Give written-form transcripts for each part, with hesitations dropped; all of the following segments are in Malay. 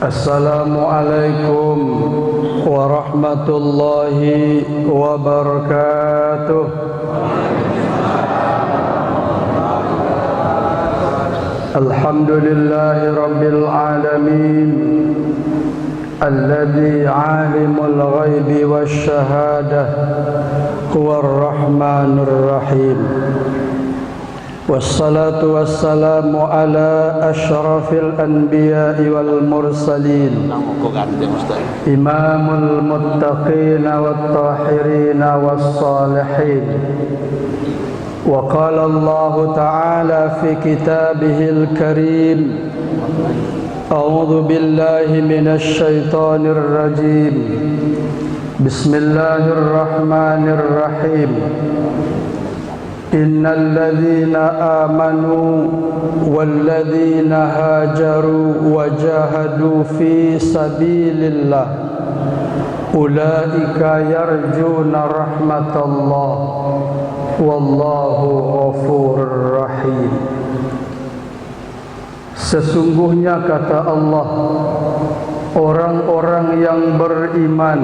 Assalamualaikum warahmatullahi wabarakatuh. Alhamdulillahi rabbil alamin, alladzi alimul ghaibi wasyahadah, huwar rahmanur rahim. Wassalatu wassalamu ala asyrafil anbiya'i wal mursalin, imamul muttaqina wat tahirina was salihin. Wa qala Allah ta'ala fi kitabihil karim, a'udzu billahi minasy syaithanir rajim. Bismillahirrahmanirrahim. Innal ladzina amanu wal ladzina hajaru wa jahadu fi sabilillah ulaika yarjuna rahmatallah wallahu ghafurur rahim. Sesungguhnya kata Allah, orang-orang yang beriman,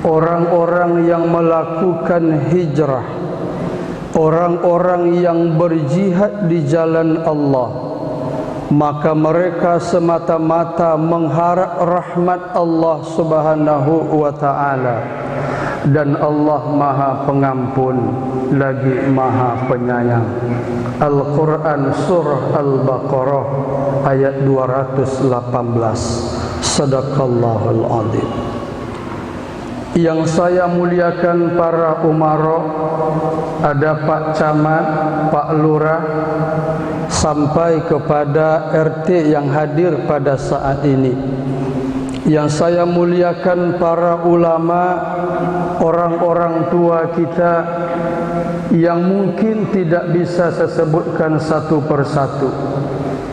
orang-orang yang melakukan hijrah, orang-orang yang berjihad di jalan Allah, maka mereka semata-mata mengharap rahmat Allah Subhanahu wa ta'ala. Dan Allah Maha Pengampun lagi Maha Penyayang. Al-Quran Surah Al-Baqarah ayat 218. Sadaqallahul Azim. Yang saya muliakan para umara, ada Pak Camat, Pak Lurah, sampai kepada RT yang hadir pada saat ini. Yang saya muliakan para ulama, orang-orang tua kita yang mungkin tidak bisa saya sebutkan satu persatu.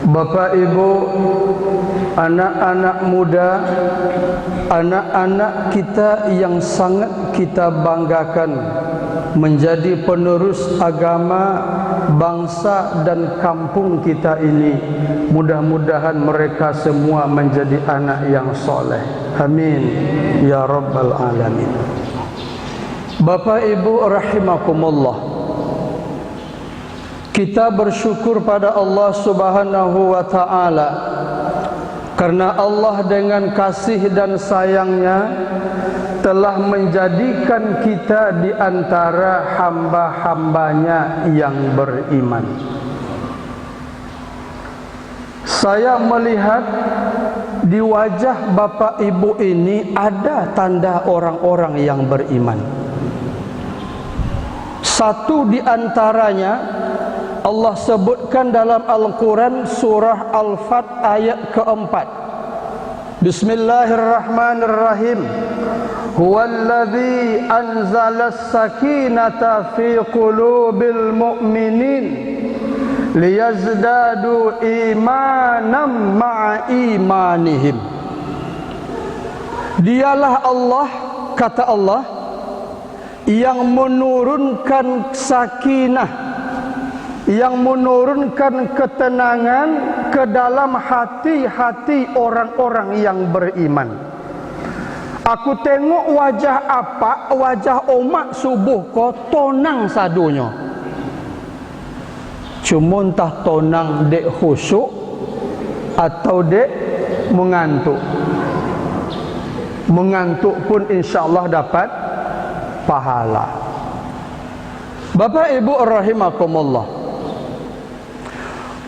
Bapak Ibu, anak-anak muda, anak-anak kita yang sangat kita banggakan menjadi penerus agama bangsa dan kampung kita ini. Mudah-mudahan mereka semua menjadi anak yang soleh. Amin ya rabbal alamin. Bapak Ibu rahimakumullah, kita bersyukur pada Allah Subhanahu wa ta'ala karena Allah dengan kasih dan sayangnya telah menjadikan kita di antara hamba-hambanya yang beriman. Saya melihat di wajah Bapak Ibu ini ada tanda orang-orang yang beriman. Satu di antaranya Allah sebutkan dalam Al-Quran surah Al-Fat ayat keempat. Bismillahirrahmanirrahim. Huwallazi anzalas sakinata fi qulubil mu'minin liyazdadu imanam ma'a imanihim. Dialah Allah, kata Allah, yang menurunkan sakinah, yang menurunkan ketenangan ke dalam hati-hati orang-orang yang beriman. Aku tengok wajah apa, wajah omak subuh ko tonang sadunya. Cuma entah tonang dek khusyuk atau dek mengantuk. Mengantuk pun insya-Allah dapat pahala. Bapak Ibu rahimakumullah,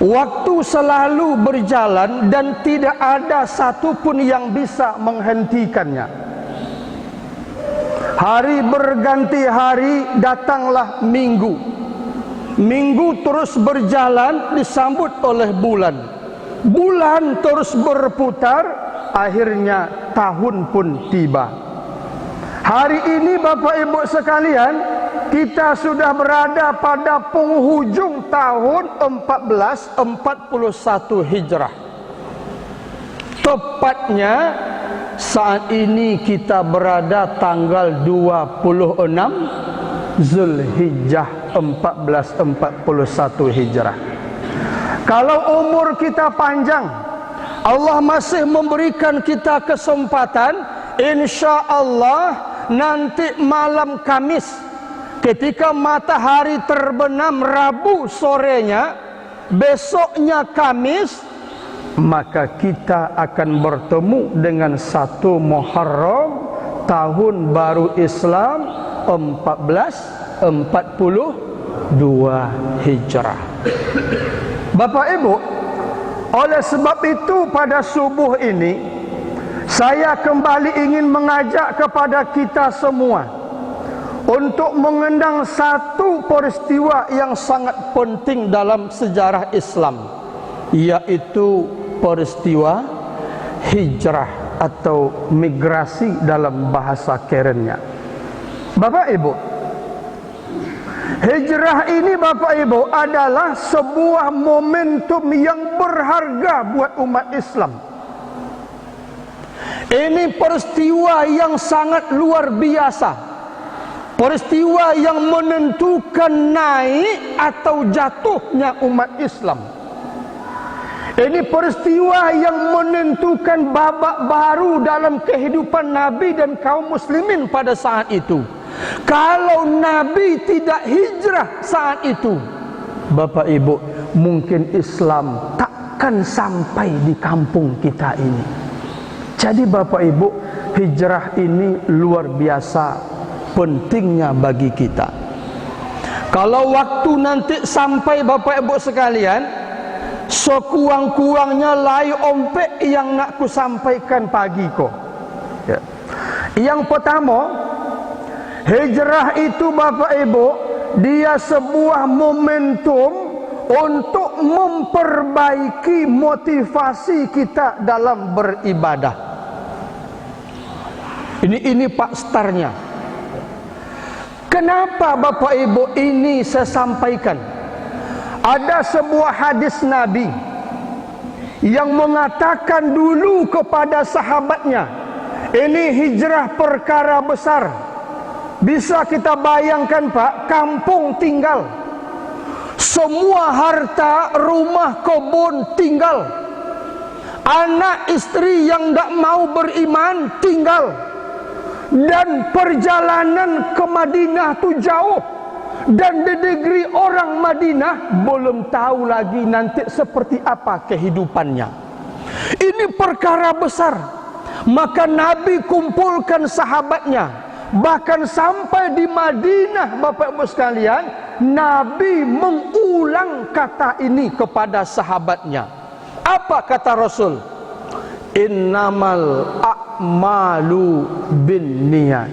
waktu selalu berjalan dan tidak ada satupun yang bisa menghentikannya. Hari berganti hari, datanglah minggu. Minggu terus berjalan disambut oleh bulan. Bulan terus berputar, akhirnya tahun pun tiba. Hari ini Bapak Ibu sekalian, kita sudah berada pada penghujung tahun 1441 Hijrah. Tepatnya saat ini kita berada tanggal 26 Zulhijjah 1441 Hijrah. Kalau umur kita panjang, Allah masih memberikan kita kesempatan, insya Allah nanti malam Kamis ketika matahari terbenam Rabu sorenya, besoknya Kamis, maka kita akan bertemu dengan 1 Muharram tahun baru Islam 1442 Hijrah. Bapak Ibu, oleh sebab itu pada subuh ini saya kembali ingin mengajak kepada kita semua untuk mengenang satu peristiwa yang sangat penting dalam sejarah Islam, yaitu peristiwa hijrah atau migrasi dalam bahasa kerennya. Bapak Ibu, hijrah ini Bapak Ibu adalah sebuah momentum yang berharga buat umat Islam. Ini peristiwa yang sangat luar biasa, peristiwa yang menentukan naik atau jatuhnya umat Islam. Ini peristiwa yang menentukan babak baru dalam kehidupan Nabi dan kaum muslimin pada saat itu. Kalau Nabi tidak hijrah saat itu, Bapak Ibu, mungkin Islam takkan sampai di kampung kita ini. Jadi Bapak Ibu, hijrah ini luar biasa pentingnya bagi kita. Kalau waktu nanti sampai Bapak Ibu sekalian, sekurang-kurangnya lai ompek yang nak ku sampaikan pagi ko. Ya. Yang pertama, hijrah itu Bapak Ibu, dia sebuah momentum untuk memperbaiki motivasi kita dalam beribadah. Ini Pak startnya. Kenapa Bapak Ibu ini saya sampaikan? Ada sebuah hadis Nabi yang mengatakan dulu kepada sahabatnya, ini hijrah perkara besar. Bisa kita bayangkan Pak, kampung tinggal, semua harta, rumah, kebun tinggal, anak istri yang tak mau beriman tinggal, dan perjalanan ke Madinah tu jauh, dan di negeri orang Madinah belum tahu lagi nanti seperti apa kehidupannya. Ini perkara besar. Maka Nabi kumpulkan sahabatnya, bahkan sampai di Madinah Bapak Ibu sekalian, Nabi mengulang kata ini kepada sahabatnya. Apa kata Rasul? Innamal a'malu binniyat.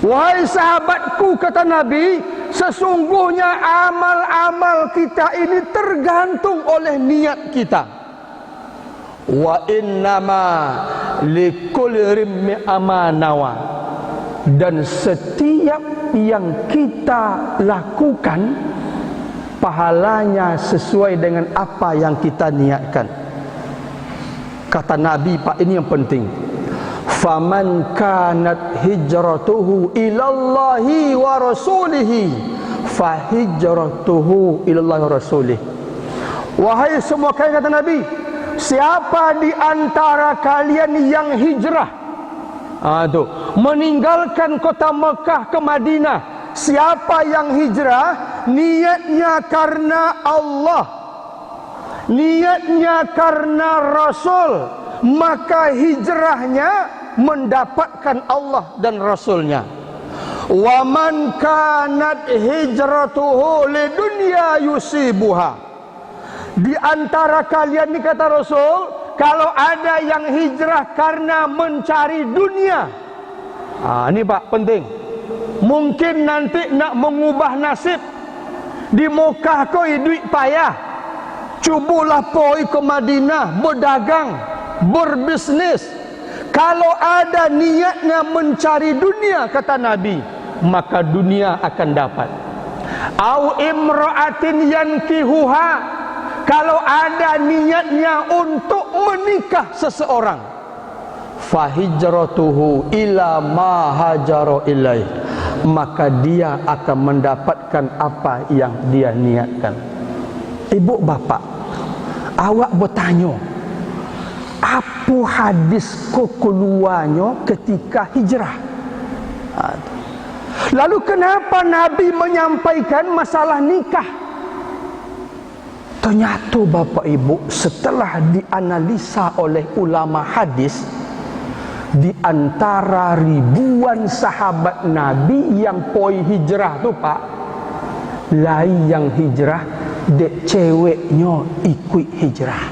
Wahai sahabatku, kata Nabi, sesungguhnya amal-amal kita ini tergantung oleh niat kita. Wa innama likulli rimmi amanawa. Dan setiap yang kita lakukan, pahalanya sesuai dengan apa yang kita niatkan. Kata Nabi, Pak, ini yang penting. Faman kanat hijratuhu ilallahi wa rasulihi fa hijratuhu ilallahi wa rasulih. Wahai semua kalian, kata Nabi, siapa di antara kalian yang hijrah, meninggalkan kota Mekah ke Madinah, siapa yang hijrah niatnya karena Allah, niatnya karena Rasul, maka hijrahnya mendapatkan Allah dan Rasulnya. Wa man kanat hijratuhu lidunya yusibuha. Di antara kalian, ini kata Rasul, kalau ada yang hijrah karena mencari dunia, ini Pak penting. Mungkin nanti nak mengubah nasib, di Mekah koi duit payah, cubulah poi ke Madinah berdagang, berbisnis. Kalau ada niatnya mencari dunia, kata Nabi, maka dunia akan dapat. Au imra'atin yankihuha, kalau ada niatnya untuk menikah seseorang, fahijratuhu ila ma hajara ilaih, maka dia akan mendapatkan apa yang dia niatkan. Ibu bapak, awak bertanya, apa hadis ko keluarnya ketika hijrah. Lalu kenapa Nabi menyampaikan masalah nikah? Ternyata Bapak Ibu, setelah dianalisa oleh ulama hadis, di antara ribuan sahabat Nabi yang poi hijrah tu Pak, lain yang hijrah, dek ceweknya ikut hijrah.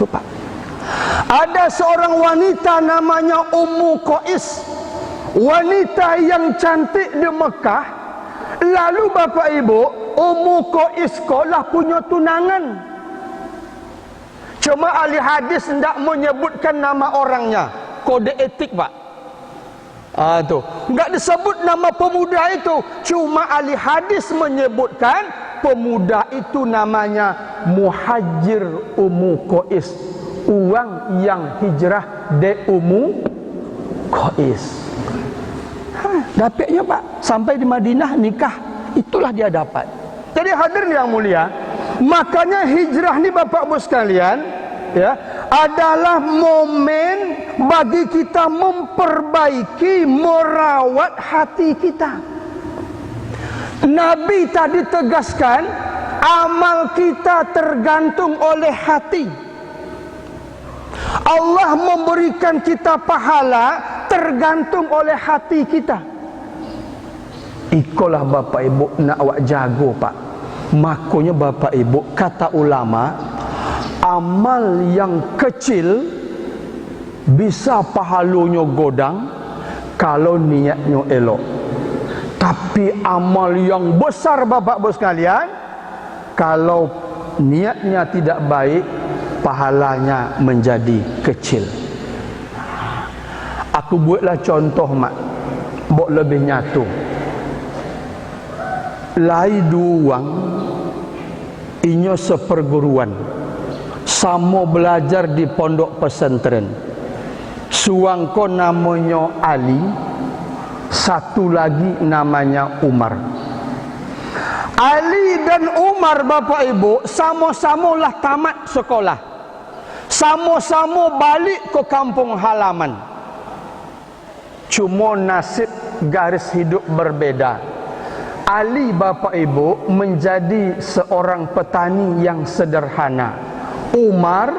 Tu Pak. Ada seorang wanita namanya Ummu Qais, wanita yang cantik di Mekah. Lalu Bapak Ibu, Ummu Qais sekolah punya tunangan. Cuma ahli hadis tidak menyebutkan nama orangnya. Kode etik Pak. Tu. Enggak disebut nama pemuda itu. Cuma ahli hadis menyebutkan pemuda itu namanya Muhajir Ummu Qais. Orang yang hijrah de Ummu Qais. Dapatnya Pak. Sampai di Madinah nikah. Itulah dia dapat. Jadi hadirin yang mulia, makanya hijrah ni Bapak Ibu sekalian, ya, adalah momen bagi kita memperbaiki, merawat hati kita. Nabi tadi tegaskan, amal kita tergantung oleh hati. Allah memberikan kita pahala tergantung oleh hati kita. Ikolah Bapak Ibu nak awak jago Pak. Makanya Bapak Ibu, kata ulama, amal yang kecil bisa pahalanya godang kalau niatnya elok. Tapi amal yang besar Bapak Ibu sekalian, kalau niatnya tidak baik, pahalanya menjadi kecil. Aku buatlah contoh mak, buat lebih nyatu. Lai duang inyo seperguruan, sama belajar di pondok pesantren. Suangko namanya Ali, satu lagi namanya Umar. Ali dan Umar Bapak Ibu sama-sama lah tamat sekolah, sama-sama balik ke kampung halaman. Cuma nasib garis hidup berbeda. Ali Bapak Ibu menjadi seorang petani yang sederhana. Umar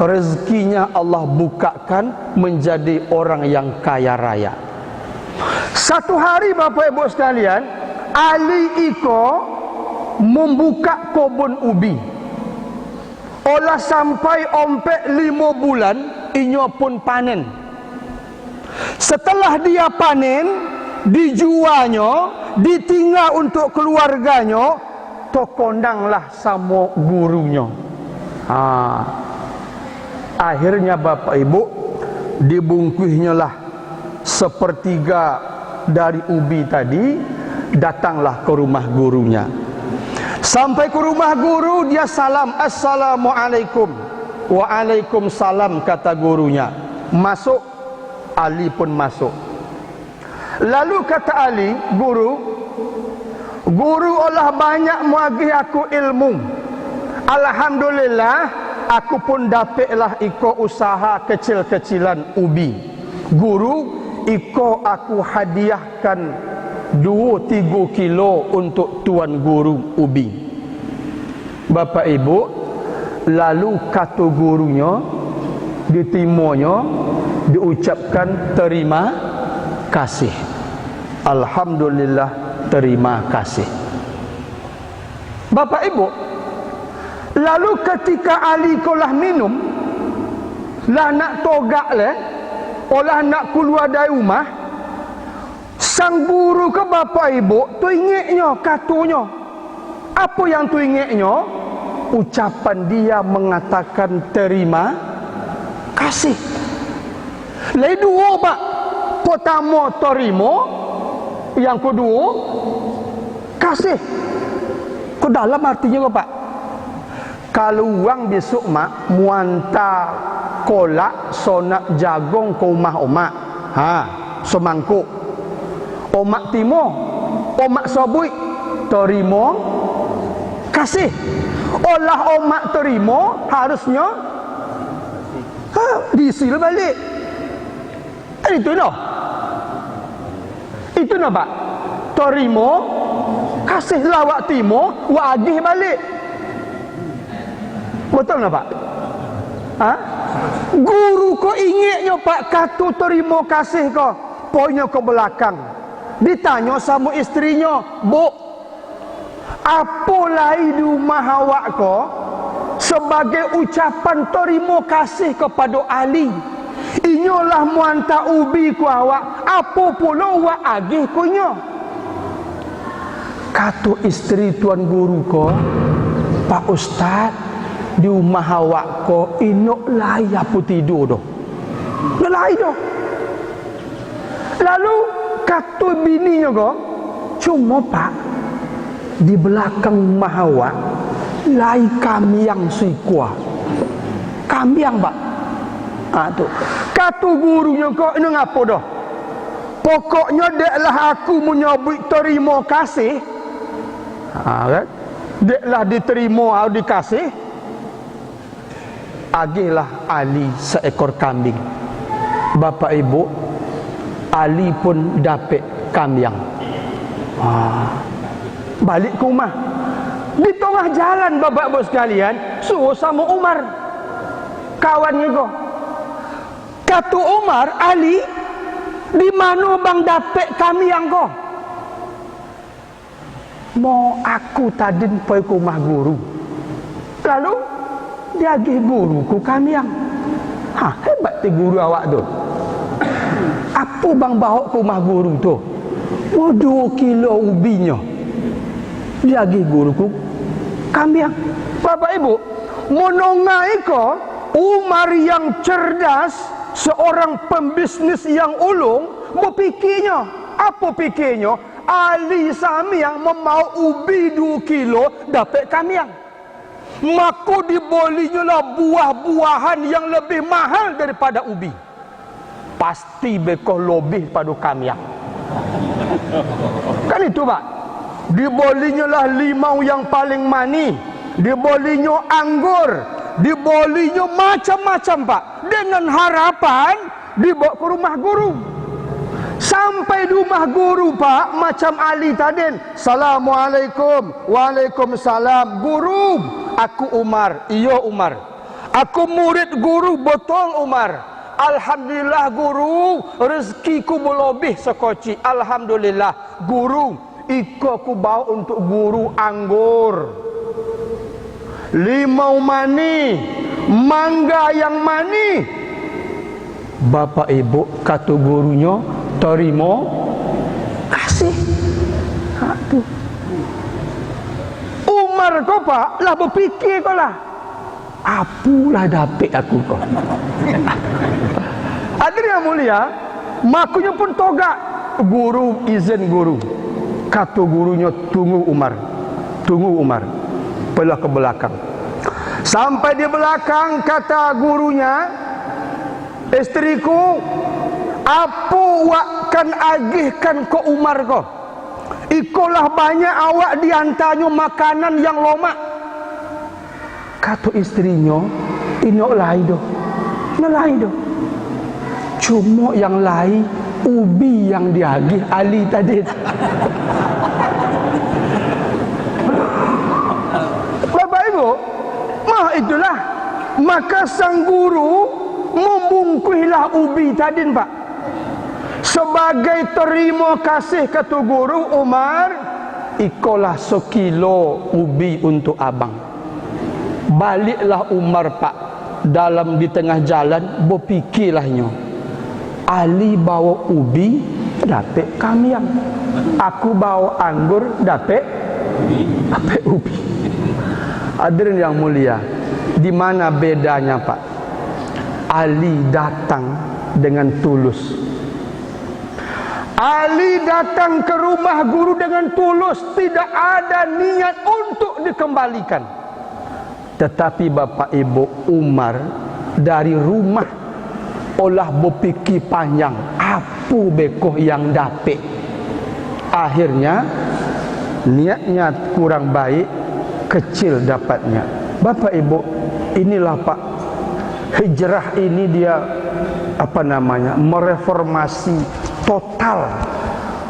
rezekinya Allah bukakan menjadi orang yang kaya raya. Satu hari Bapak Ibu sekalian, Ali iko membuka kebun ubi. Olah sampai ompek 5 bulan, inyo pun panen. Setelah dia panen, dijualnya, ditinggal untuk keluarganya, tokondanglah sama gurunya. Akhirnya Bapak Ibu, dibungkusnya lah sepertiga dari ubi tadi, datanglah ke rumah gurunya. Sampai ke rumah guru, dia salam, Assalamualaikum. Waalaikumsalam, kata gurunya. Masuk. Ali pun masuk. Lalu kata Ali, guru olah banyak muagih aku ilmu. Alhamdulillah, aku pun dapatlah iko usaha kecil-kecilan ubi. Guru, iko aku hadiahkan 2-3 kilo untuk tuan guru ubi. Bapak Ibu, lalu kata gurunya, diterimonya, diucapkan terima kasih. Alhamdulillah, terima kasih. Bapak Ibu, lalu ketika Ali kolah minum, lah nak togak leh, olah nak keluar dari rumah, sang guru ke Bapak Ibu tu ingatnya katunya. Apa yang tu ingatnya? Ucapan dia mengatakan terima kasih. Lai dua Pak. Pertama terima, yang kedua kasih. Ke dalam artinya Pak, kalau uang besok mak muanta kolak sonak jagung ke rumah omak, semangkuk. Omak timo, omak sobui, terima kasih. Olah omak terima, harusnya Diisi lah balik. Itu noh. Itu noh pak. Terima, kasih lawak timo, wa agih balik. Betul nah pak? Ha? Guru ko ingatnya pak kata terima kasih ko. Poinnya ke belakang. Ditanya sama istrinya, Bu, apa lain di rumah awak ko sebagai ucapan terima kasih kepada Ali? Inyolah muanta ubi ku awak, apa pula awak agih kunyo? Kata istri tuan guru ko, Pak Ustaz, di rumah awak ko inok lai apa tidur doh. Lai doh. Lalu kata bininya ko, cuma Pak, di belakang rumah awak lai kambing suikua. Kambing Pak. Tu. Kata gurunya kok ini ngapa dah? Pokoknya deklah aku menyebut terima kasih. Kan? Deklah diterima atau dikasih. Agihlah Ali seekor kambing. Bapak Ibu, Ali pun dapat kambing. Balik ke rumah. Di tengah jalan bapak ibu sekalian, suruh sama Umar, kawannya kau. Kata Umar, Ali, di mana bang dapat kami yang kau? Mau aku tadi pergi ke rumah guru. Lalu dia agih guru ku kami yang. Hebat tu guru awak tu. Apa bang bawa ke rumah guru tu? 2 kilo ubinya. Dia agih guru ku kami yang. Bapak Ibu, menongai ko Umar yang cerdas, seorang pembisnis yang ulung, berfikirnya, apa fikirnya? Ali sami yang memau ubi 2 kilo dapat kami yang. Maka dibolinya lah buah-buahan yang lebih mahal daripada ubi. Pasti bekoh lebih pada kami yang. Kan itu pak. Dibolinya lah limau yang paling manis. Dibolinya anggur. Dibolinya macam-macam pak. Dengan harapan dibawa ke rumah guru. Sampai di rumah guru pak, macam Ali tadi. Assalamualaikum. Waalaikumsalam. Guru, aku Umar. Iya Umar. Aku murid guru, betul Umar. Alhamdulillah guru, rezekiku berlebih sekoci. Alhamdulillah guru, iko aku bawa untuk guru anggur, limau mani, mangga yang mani. Bapak Ibu, kata gurunya, terima kasih. Umar kau pak lah berfikir kau lah, apalah dapat aku kau. Hadirin yang mulia, makunya pun togak. Guru izin guru. Kata gurunya, tunggu Umar. Tunggu Umar. Pelah ke belakang. Sampai di belakang kata gurunya, istriku, apa awak kan agihkan ke Umar kau? Ikolah banyak awak diantaranya makanan yang lomak. Kata istrinya, ini lain doh. Ini lain doh. Cuma yang lain ubi yang diagih Ali tadi. Bapak Ibu, itulah. Maka sang guru membungkuilah ubi tadi pak. Sebagai terima kasih kata guru Umar, ikolah sekilo ubi untuk abang. Baliklah Umar pak, dalam di tengah jalan berfikirlahnya, Ali bawa ubi dapat kami yang, aku bawa anggur dapat ubi. Hadirin yang mulia, di mana bedanya pak? Ali datang dengan tulus. Ali datang ke rumah guru dengan tulus, tidak ada niat untuk dikembalikan. Tetapi Bapak Ibu, Umar dari rumah olah berfikir panjang, apa bekoh yang dapat. Akhirnya niatnya kurang baik, kecil dapatnya. Bapak Ibu, inilah pak, Hijrah ini dia mereformasi total.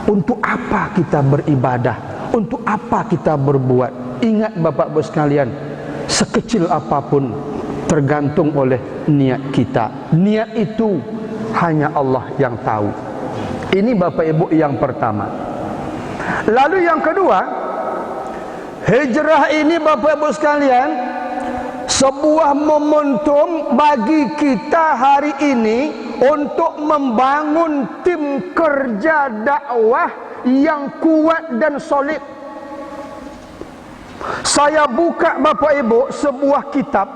Untuk apa kita beribadah? Untuk apa kita berbuat? Ingat Bapak-Ibu sekalian, sekecil apapun tergantung oleh niat kita. Niat itu hanya Allah yang tahu. Ini Bapak Ibu yang pertama. Lalu yang kedua, hijrah ini Bapak Ibu sekalian sebuah momentum bagi kita hari ini untuk membangun tim kerja dakwah yang kuat dan solid. Saya buka Bapak Ibu sebuah kitab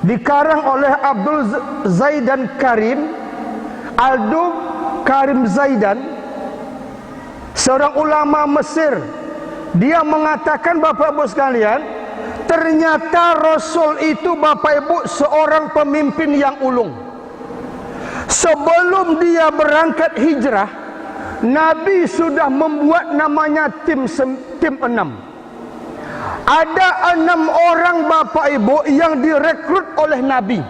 dikarang oleh Abdul Zaidan Karim, Aldo Karim Zaidan, seorang ulama Mesir. Dia mengatakan Bapak Ibu sekalian, ternyata Rasul itu Bapak Ibu seorang pemimpin yang ulung. Sebelum dia berangkat hijrah, Nabi sudah membuat namanya tim 6. Ada 6 orang Bapak Ibu yang direkrut oleh Nabi.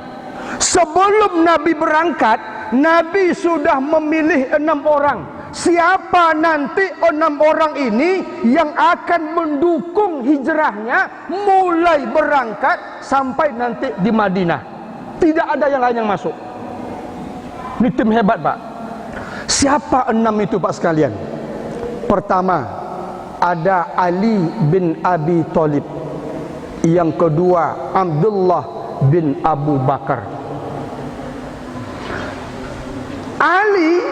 Sebelum Nabi berangkat, Nabi sudah memilih 6 orang. Siapa nanti 6 orang ini yang akan mendukung hijrahnya mulai berangkat sampai nanti di Madinah. Tidak ada yang lain yang masuk. Ini tim hebat, Pak. Siapa 6 itu, Pak sekalian? Pertama, ada Ali bin Abi Thalib. Yang kedua, Abdullah bin Abu Bakar. Ali,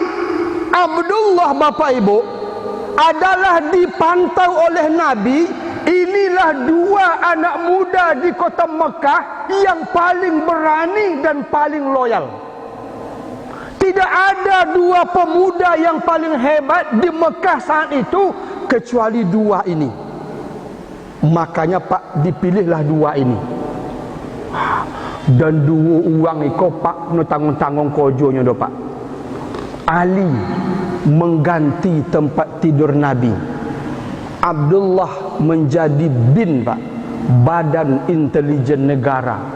Abdullah Bapak Ibu adalah dipantau oleh Nabi. Inilah 2 anak muda di kota Mekah yang paling berani dan paling loyal. Tidak ada 2 pemuda yang paling hebat di Mekah saat itu kecuali 2 ini. Makanya Pak, dipilihlah 2 ini. Dan 2 uang iko Pak no tanggung-tanggung kojonya do Pak. Ali mengganti tempat tidur Nabi. Abdullah menjadi BIN Pak, Badan Intelijen Negara.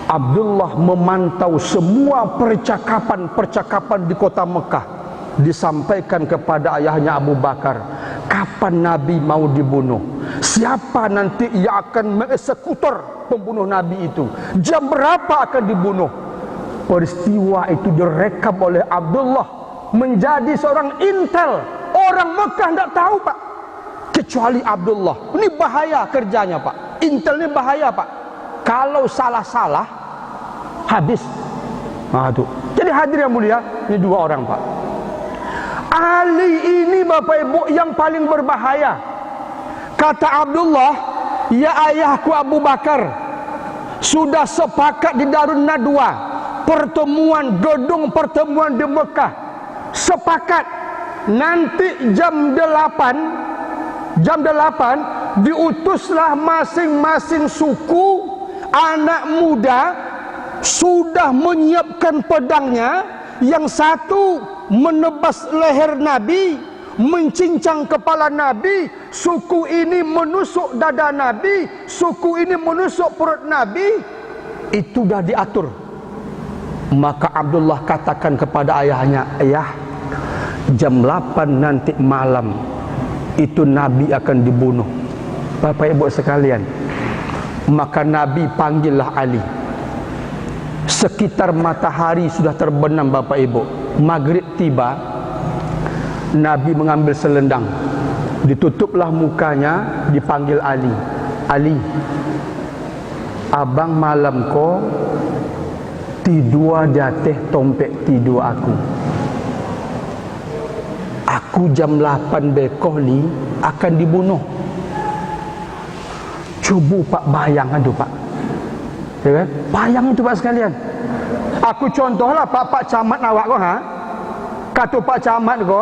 Abdullah memantau semua percakapan di kota Mekah. Disampaikan kepada ayahnya Abu Bakar, kapan Nabi mau dibunuh, siapa nanti yang akan mengeksekutor pembunuh Nabi itu, jam berapa akan dibunuh. Peristiwa itu direkam oleh Abdullah, menjadi seorang intel. Orang Mekah tidak tahu Pak, kecuali Abdullah. Ini bahaya kerjanya Pak, intel ini bahaya Pak. Kalau salah-salah habis. Nah itu. Jadi hadir yang mulia, ini 2 orang Pak. Ali ini Bapak Ibu yang paling berbahaya. Kata Abdullah, ya ayahku Abu Bakar, sudah sepakat di Darun Nadwa, pertemuan, gedung pertemuan di Mekah. Sepakat nanti jam 8 diutuslah masing-masing suku anak muda sudah menyiapkan pedangnya. Yang satu menebas leher Nabi, mencincang kepala Nabi. Suku ini menusuk dada Nabi, suku ini menusuk perut Nabi. Itu dah diatur. Maka Abdullah katakan kepada ayahnya, ayah, jam 8 nanti malam itu Nabi akan dibunuh. Bapak Ibu sekalian, maka Nabi panggillah Ali. Sekitar matahari sudah terbenam Bapak Ibu. Maghrib tiba, Nabi mengambil selendang, ditutuplah mukanya, dipanggil Ali. Ali, abang malam ko tidua jateh tompek tidur aku. Aku jam 8 bekoh ni akan dibunuh. Cuba Pak bayang itu Pak, ya kan? Bayang itu Pak sekalian. Aku contohlah Pak Camat awak ko ha. Kata Pak Camat ko,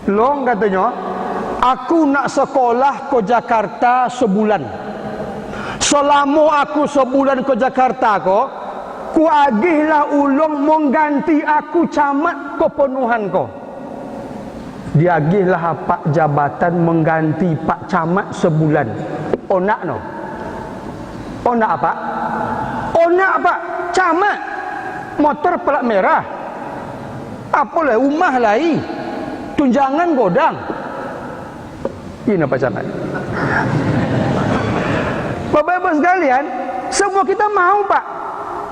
long katanya, aku nak sekolah ke Jakarta sebulan. Selama aku sebulan ke Jakarta ko, ku agihlah ulung mengganti aku camat kepenuhan ko. Diagihlah Pak jabatan mengganti Pak Camat sebulan. Oh nak no. Onak apa? Onak apa? Camat. Motor pelat merah. Apalah rumah lai. Tunjangan godang. Ini apa camat? Bapak-ibu sekalian, semua kita mau Pak.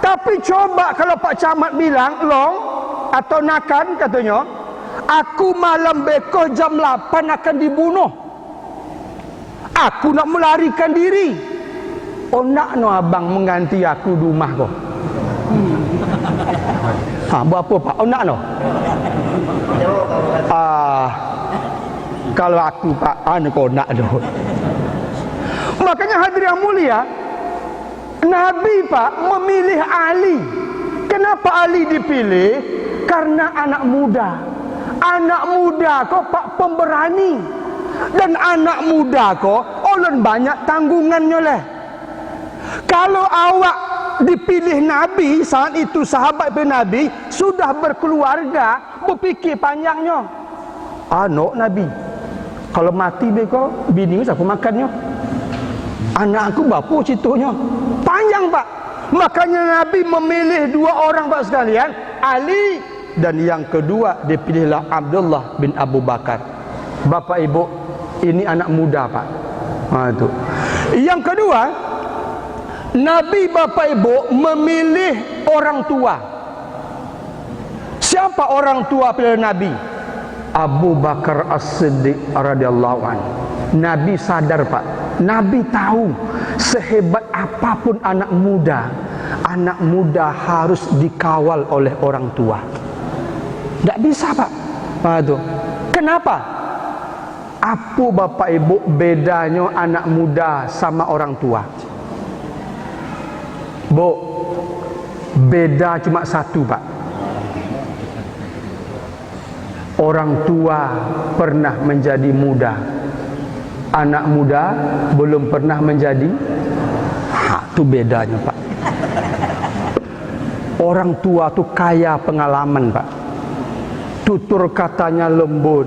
Tapi coba kalau Pak Camat bilang long atau nakan katanya, aku malam bekoh jam 8 akan dibunuh. Aku nak melarikan diri. Oh nak no abang mengganti aku di rumah kau. Berapa Pak? Oh nak no? Kalau aku Pak, kau nak doh. Makanya hadirin yang mulia, Nabi Pak memilih Ali. Kenapa Ali dipilih? Karena anak muda. Anak muda kok Pak pemberani. Dan anak muda kok ulun banyak tanggungannya leh. Kalau awak dipilih Nabi, saat itu sahabat Nabi sudah berkeluarga, berfikir panjangnya. Anak Nabi, kalau mati beko bini siapa makannya? Anak aku bapa citonya. Panjang Pak. Makanya Nabi memilih dua orang Pak sekalian, Ali, dan yang kedua dipilihlah Abdullah bin Abu Bakar. Bapak Ibu, ini anak muda Pak. Itu. Yang kedua, Nabi Bapak Ibu memilih orang tua. Siapa orang tua pilihan Nabi? Abu Bakar As-Siddiq radhiyallahu anhu. Nabi sadar Pak. Nabi tahu sehebat apapun anak muda harus dikawal oleh orang tua. Tak bisa Pak. Itu. Kenapa? Apa Bapak Ibu bedanya anak muda sama orang tua? Bu, beda cuma satu Pak. Orang tua pernah menjadi muda, anak muda belum pernah menjadi. Itu bedanya Pak. Orang tua tu kaya pengalaman Pak. Tutur katanya lembut.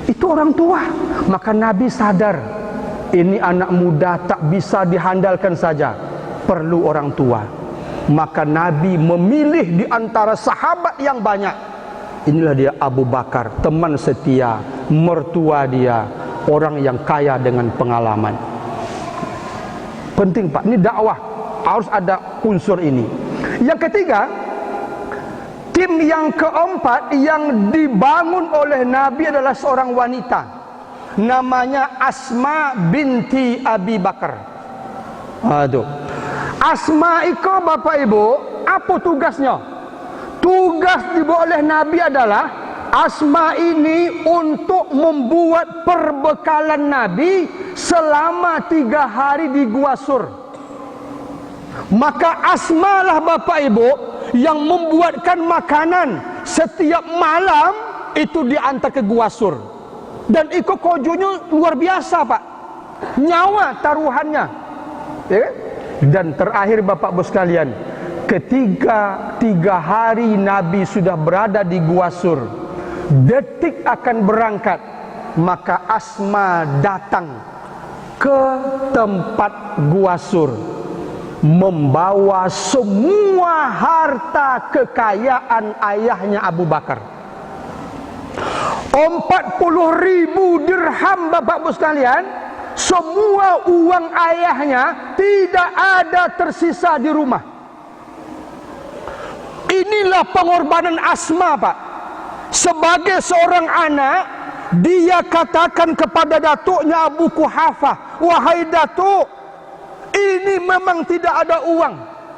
Itu orang tua. Maka Nabi sadar, ini anak muda tak bisa dihandalkan saja, perlu orang tua. Maka Nabi memilih di antara sahabat yang banyak. Inilah dia Abu Bakar, teman setia, mertua dia, orang yang kaya dengan pengalaman. Penting Pak, ini dakwah harus ada unsur ini. Yang ketiga, tim yang keempat yang dibangun oleh Nabi adalah seorang wanita, namanya Asma binti Abi Bakar. Aduh. Asma itu Bapak Ibu, apa tugasnya? Tugas dibawa oleh Nabi adalah Asma ini untuk membuat perbekalan Nabi selama 3 hari di Gua Sur. Maka Asma lah Bapak Ibu yang membuatkan makanan setiap malam itu diantar ke Gua Sur. Dan itu kojonya luar biasa Pak, nyawa taruhannya ya? Dan terakhir Bapak Ibu sekalian, ketika 3 hari Nabi sudah berada di Gua Sur, detik akan berangkat, maka Asma datang ke tempat Gua Sur, membawa semua harta kekayaan ayahnya Abu Bakar. 40.000 dirham Bapak Ibu sekalian, semua uang ayahnya tidak ada tersisa di rumah. Inilah pengorbanan Asma Pak. Sebagai seorang anak, dia katakan kepada datuknya Abu Kuhafah, wahai datuk, ini memang tidak ada uang.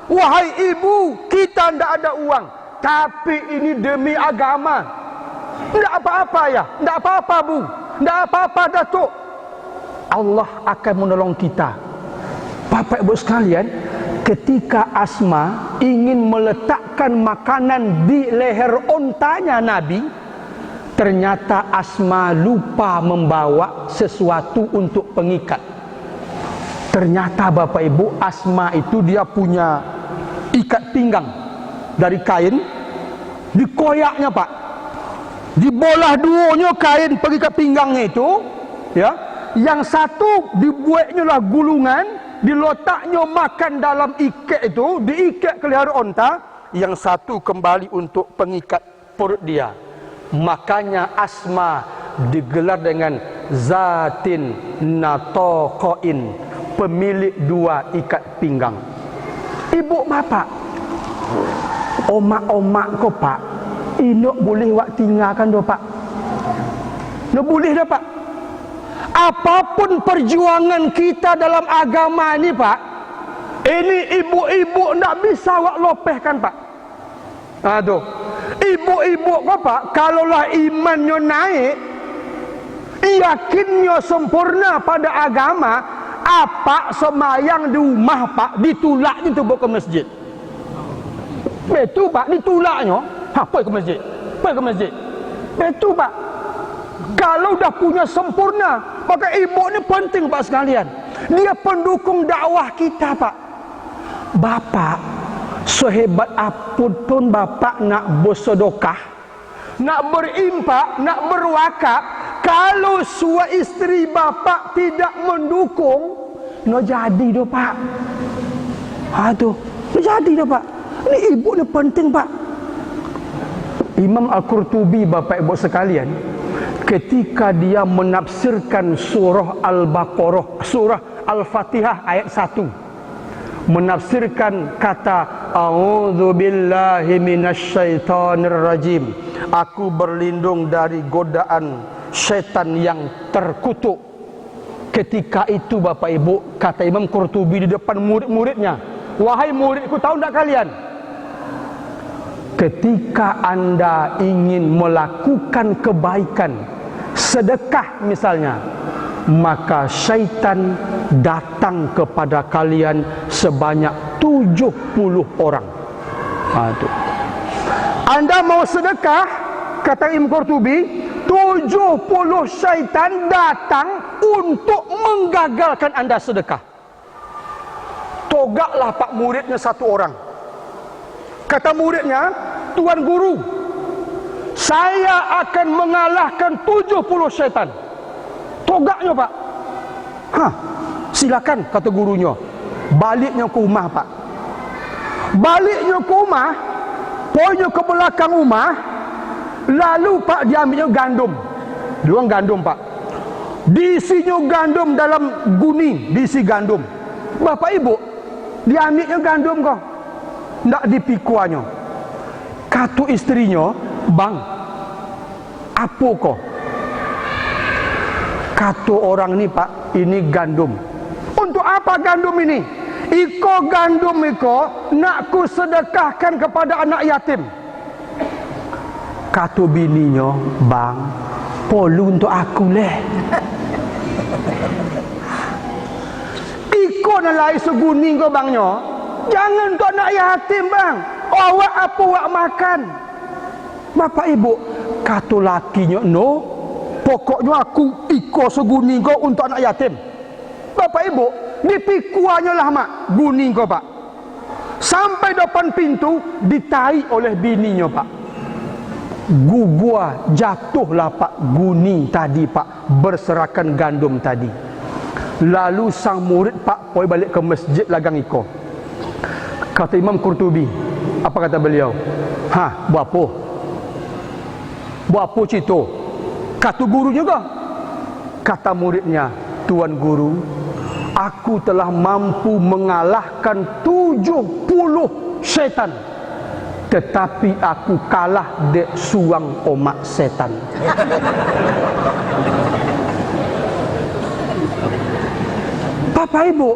Wahai ibu, kita tidak ada uang, tapi ini demi agama. Tidak apa-apa ya, tidak apa-apa bu, tidak apa-apa datuk, Allah akan menolong kita. Bapak Ibu sekalian, ketika Asma ingin meletakkan makanan di leher ontanya Nabi, ternyata Asma lupa membawa sesuatu untuk pengikat. Ternyata Bapak Ibu, Asma itu dia punya ikat pinggang dari kain, dikoyaknya Pak, dibolah duanya kain pengikat pinggangnya itu ya. Yang satu dibuatnya lah gulungan, diletaknya makan dalam ikat itu, diikat ke leher onta, yang satu kembali untuk pengikat perut dia. Makanya Asma digelar dengan Zatin Nataqain, pemilik dua ikat pinggang. Ibu bapak, omak-omak ko pak, inok boleh wak tinggalkan do pak. No boleh dah pak. Apapun perjuangan kita dalam agama ni pak, ini ibu-ibu ndak bisa wak lopehkan pak. Aduh, ibu-ibu ko pak, kalaulah imannya naik, yakinnya sempurna pada agama, apa semayang di rumah pak, ditulaknya tu ke masjid. Betul pak, ditulaknya, pergi ke masjid, pergi ke masjid. Betul pak. Kalau dah punya sempurna, maka ibu ni penting pak sekalian. Dia pendukung dakwah kita pak. Bapak, sehebat apapun pun bapak nak bersedekah, nak berimpak, nak berwakaf, kalau suami isteri bapak tidak mendukung, no jadi do pak. Aduh, no jadi do pak. Ini ibu ni penting pak. Imam Al-Qurtubi bapak ibu sekalian, ketika dia menafsirkan surah Al-Baqarah, surah Al-Fatihah ayat 1, menafsirkan kata a'udzubillahi minasyaitonir rajim, aku berlindung dari godaan syaitan yang terkutuk. Ketika itu bapak ibu, kata Imam Qurtubi di depan murid-muridnya, wahai muridku, tahu tak kalian, ketika anda ingin melakukan kebaikan, sedekah misalnya, maka syaitan datang kepada kalian sebanyak 70 orang. Aduh. Anda mau sedekah, kata Imam Qurtubi, 70 syaitan datang untuk menggagalkan anda sedekah. Togaklah pak muridnya satu orang. Kata muridnya, Tuan Guru, saya akan mengalahkan 70 syaitan. Togaknya pak. Silakan, kata gurunya. Baliknya ke rumah pak. Baliknya ke rumah, poinnya ke belakang rumah. Lalu pak dia ambilnya gandum. Dia orang gandum pak. Diisinya gandum dalam guni, diisi gandum. Bapak ibu, dia ambilnya gandum kau. Ndak dipikuannya. Kata istrinya, bang, apa kau? Kata orang ni pak, ini gandum. Untuk apa gandum ini? Iko gandum iko nak ku sedekahkan kepada anak yatim. Kata bininya, bang, polu untuk aku leh. Iko nalai seguni kau bangnya. Jangan untuk anak yatim bang. Awak apa awak makan? Bapak ibu, kata lakinya, no, pokoknya aku iko seguni kau untuk anak yatim. Bapak ibu, dipikuannya lah mak, guni kau pak. Sampai depan pintu, ditarik oleh bininya pak. Gugua jatuhlah pak guni tadi pak, berserakan gandum tadi. Lalu sang murid pak pergi balik ke masjid lagang iko. Kata Imam Qurtubi, apa kata beliau? Buat apa? Buat apa cerita? Kata guru juga. Kata muridnya, Tuan Guru, aku telah mampu mengalahkan 70 syaitan, tetapi aku kalah dek suang omak setan. Bapak ibu,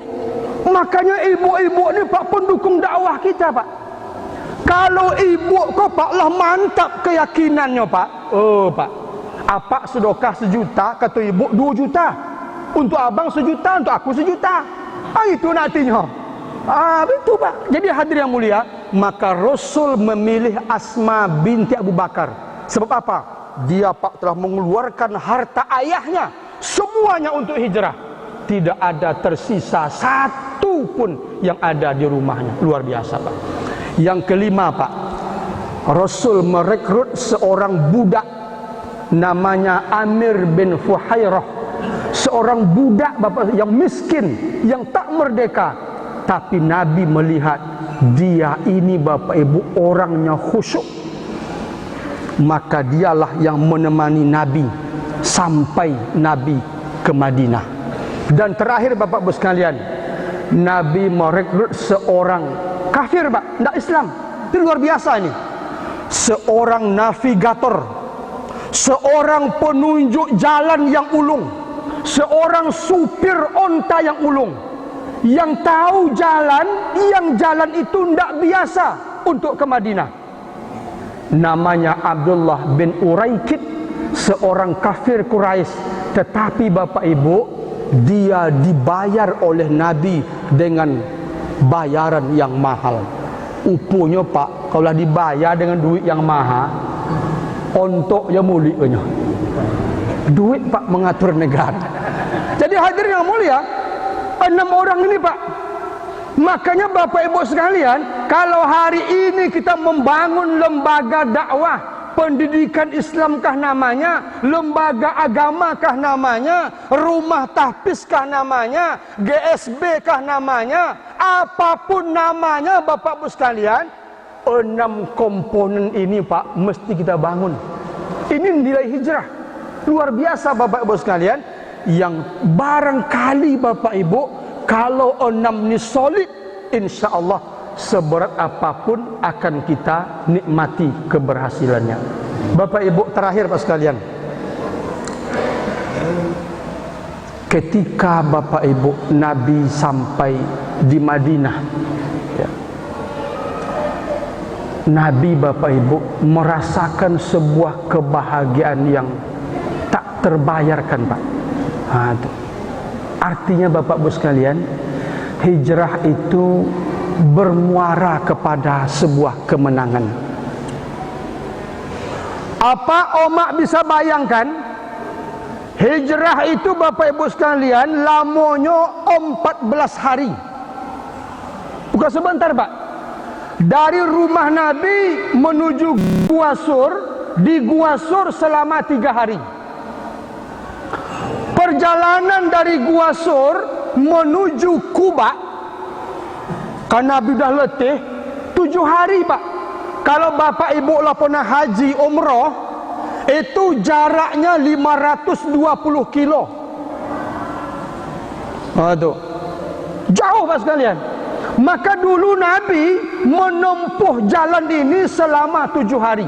makanya ibu-ibu ni pak pendukung dakwah kita pak. Kalau ibu kau pak lah mantap keyakinannya pak. Oh pak, apa sedekah 1 juta, kata ibu 2 juta. Untuk abang 1 juta, untuk aku 1 juta. Itu nantinya. Betul pak. Jadi hadirin yang mulia, maka Rasul memilih Asma binti Abu Bakar. Sebab apa? Dia pak telah mengeluarkan harta ayahnya semuanya untuk hijrah. Tidak ada tersisa satu pun yang ada di rumahnya. Luar biasa pak. Yang kelima pak, Rasul merekrut seorang budak namanya Amir bin Fuhairah, seorang budak Bapak yang miskin, yang tak merdeka, tapi Nabi melihat dia ini Bapak Ibu orangnya khusyuk, maka dialah yang menemani Nabi sampai Nabi ke Madinah. Dan terakhir Bapak Ibu sekalian, Nabi merekrut seorang kafir Pak, tidak Islam. Itu luar biasa ini. Seorang navigator, seorang penunjuk jalan yang ulung, seorang supir onta yang ulung, yang tahu jalan, yang jalan itu tidak biasa untuk ke Madinah. Namanya Abdullah bin Uraikid, seorang kafir Quraisy, tetapi Bapak Ibu, dia dibayar oleh Nabi dengan bayaran yang mahal. Upunya Pak, kalau dibayar dengan duit yang mahal, untuk ya mulianya. Duit Pak mengatur negara. Jadi hadirin yang mulia, 6 orang ini Pak. Makanya Bapak Ibu sekalian, kalau hari ini kita membangun lembaga dakwah, pendidikan Islamkah namanya, lembaga agamakah namanya, rumah tahfiz-kah namanya, GSB kah namanya, apapun namanya Bapak Ibu sekalian, 6 komponen ini Pak mesti kita bangun. Ini nilai hijrah luar biasa Bapak Ibu sekalian, yang barangkali Bapak Ibu kalau 6 ini solid, insya Allah seberat apapun akan kita nikmati keberhasilannya. Bapak Ibu terakhir Pak sekalian, ketika Bapak Ibu Nabi sampai di Madinah, ya, Nabi Bapak Ibu merasakan sebuah kebahagiaan yang tak terbayarkan Pak. Artinya Bapak Ibu sekalian, hijrah itu bermuara kepada sebuah kemenangan. Apa Omak bisa bayangkan? Hijrah itu Bapak Ibu sekalian lamonyo 14 hari. Bukan sebentar Pak. Dari rumah Nabi menuju Gua Sur, di Gua Sur selama 3 hari. Perjalanan dari Gua Sur menuju Kuba, karena Nabi dah letih, 7 hari Pak. Kalau Bapak Ibu lah pernah haji umrah, itu jaraknya 520 kilo. Aduh, jauh Pak sekalian. Maka dulu Nabi menempuh jalan ini selama 7 hari.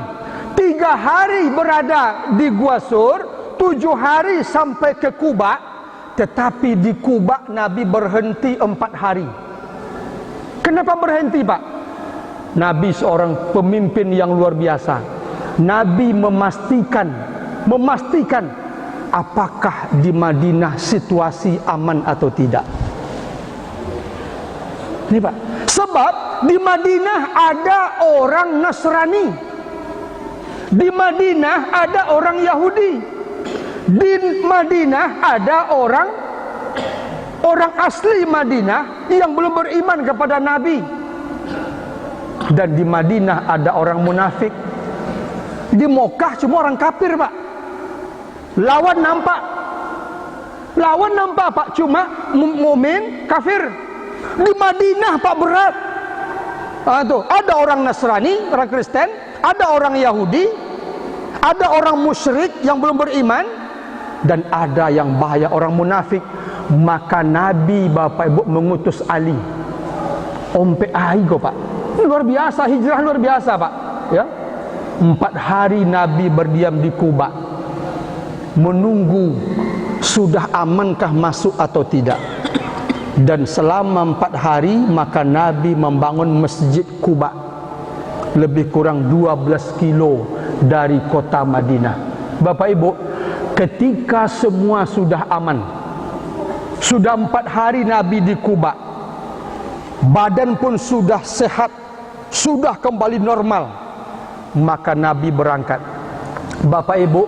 3 hari berada di Gua Sur, 7 hari sampai ke Kuba. Tetapi di Kuba Nabi berhenti 4 hari. Kenapa berhenti Pak? Nabi seorang pemimpin yang luar biasa. Nabi memastikan apakah di Madinah situasi aman atau tidak. Ini Pak, sebab di Madinah ada orang Nasrani, di Madinah ada orang Yahudi, di Madinah ada orang asli Madinah yang belum beriman kepada Nabi, dan di Madinah ada orang munafik. Di Mekah cuma orang kafir Pak. Lawan nampak Pak, cuma mukmin kafir. Di Madinah Pak berat. Ada orang Nasrani, orang Kristen, ada orang Yahudi, ada orang musyrik yang belum beriman, dan ada yang bahaya orang munafik. Maka Nabi Bapak Ibu mengutus Ali. Ompe aigo Pak. Luar biasa, hijrah luar biasa Pak. Ya. 4 hari Nabi berdiam di Kuba, menunggu sudah amankah masuk atau tidak. Dan selama 4 hari maka Nabi membangun masjid Kuba, lebih kurang 12 kilo dari kota Madinah. Bapak Ibu, ketika semua sudah aman, sudah 4 hari Nabi di Kuba, badan pun sudah sehat, sudah kembali normal, maka Nabi berangkat. Bapak Ibu,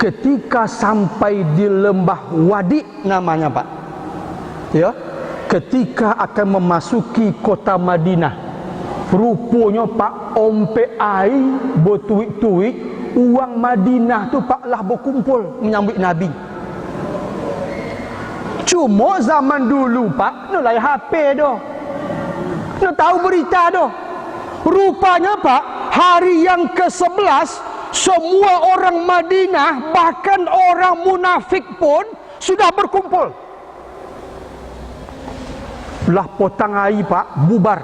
ketika sampai di lembah Wadi namanya Pak, ya, ketika akan memasuki kota Madinah, rupanya Pak ompe ai betuik-tuik uang Madinah tu Pak lah berkumpul menyambut Nabi. Cuma zaman dulu Pak, nak layan HP dah, nak tahu berita dah. Rupanya Pak, hari yang ke-11 semua orang Madinah, bahkan orang munafik pun sudah berkumpul. Lah potang air Pak, bubar.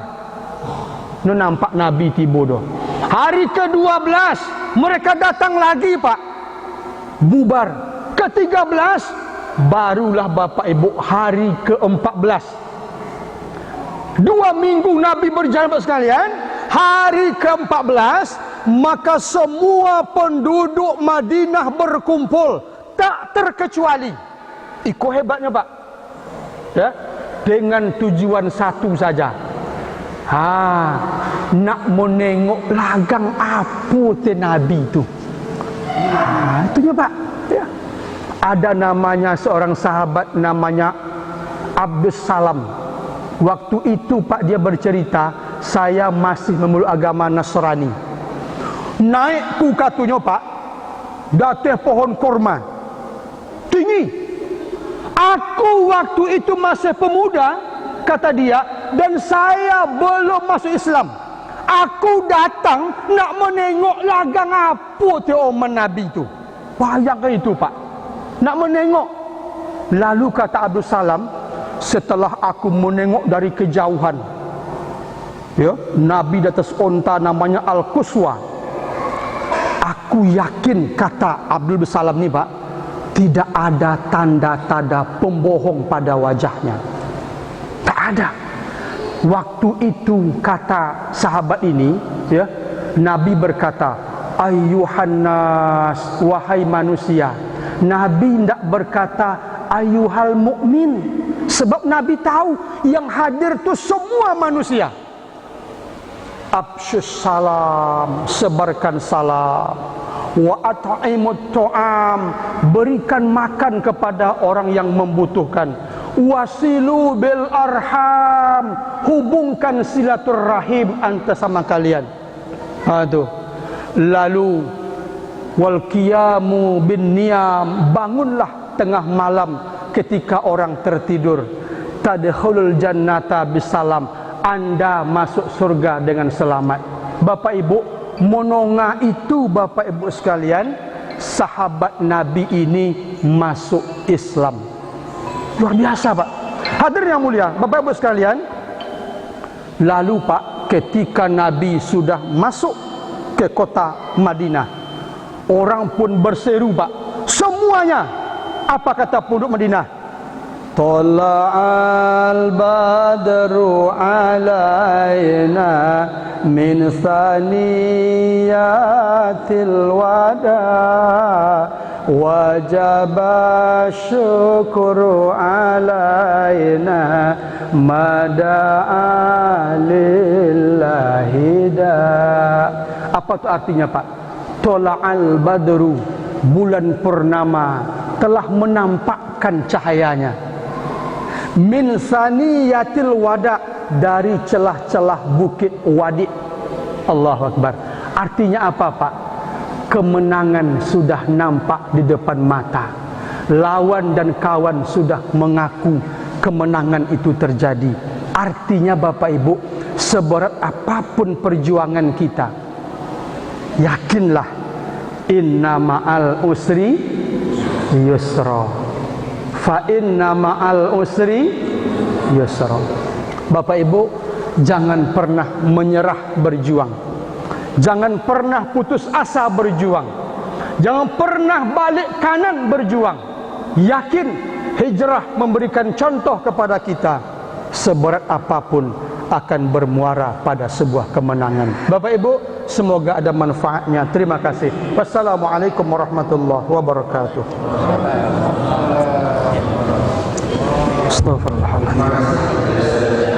Nak nampak Nabi tiba dah. Hari ke-12 mereka datang lagi Pak, bubar. Ke-13 barulah Bapak Ibu hari ke-14. 2 minggu Nabi berjalan Bapak sekalian. Hari ke-14 maka semua penduduk Madinah berkumpul, tak terkecuali. Ikut hebatnya Pak, ya, dengan tujuan satu saja. Nak menengok lagang apa tu Nabi tu. Itunya Pak, ya. Ada namanya seorang sahabat namanya Abdus Salam. Waktu itu Pak dia bercerita, saya masih memeluk agama Nasrani. Naik ku katunya Pak, datang pohon korma tinggi. Aku waktu itu masih pemuda, kata dia, dan saya belum masuk Islam. Aku datang nak menengok lagang apa tu oman Nabi tu. Bayangkan itu Pak, nak menengok. Lalu kata Abdul Salam, setelah aku menengok dari kejauhan, ya, Nabi di atas onta namanya Al-Quswa, aku yakin, kata Abdul Salam ni Pak, tidak ada tanda-tanda pembohong pada wajahnya. Tak ada. Waktu itu kata sahabat ini, ya, Nabi berkata, ayuhan nas, wahai manusia. Nabi tidak berkata ayuhal mukmin, sebab Nabi tahu yang hadir tu semua manusia. Absyus salam, sebarkan salam. Wa at'imut ta'am, berikan makan kepada orang yang membutuhkan. Wasilu bil arham, hubungkan silaturrahim antara sama kalian. Lalu wal qiyamu bin niyam, bangunlah tengah malam ketika orang tertidur. Tadkhulul jannata bisalam, Anda masuk surga dengan selamat. Bapak Ibu, mononga itu Bapak Ibu sekalian, sahabat Nabi ini masuk Islam. Luar biasa Pak. Hadirin yang mulia, Bapak Ibu sekalian. Lalu Pak, ketika Nabi sudah masuk ke kota Madinah, orang pun berseru Pak, semuanya. Apa kata penduduk Madinah? Tala'al badru alaina min saniyatil wada wajaba syukru alaina mada'a lillahi da. Apa itu artinya Pak? Tala'al badru, bulan purnama telah menampakkan cahayanya. Min saniyatil wada, dari celah-celah bukit Wadi. Allahu Akbar. Artinya apa Pak? Kemenangan sudah nampak di depan mata. Lawan dan kawan sudah mengaku kemenangan itu terjadi. Artinya Bapak Ibu, seberat apapun perjuangan kita, yakinlah, inna ma'al usri yusra, fa inna ma'al usri yusra. Bapak Ibu, jangan pernah menyerah berjuang. Jangan pernah putus asa berjuang. Jangan pernah balik kanan berjuang. Yakin hijrah memberikan contoh kepada kita, seberat apapun akan bermuara pada sebuah kemenangan. Bapak Ibu, semoga ada manfaatnya. Terima kasih. Wassalamualaikum warahmatullahi wabarakatuh. Astagfirullahaladzim.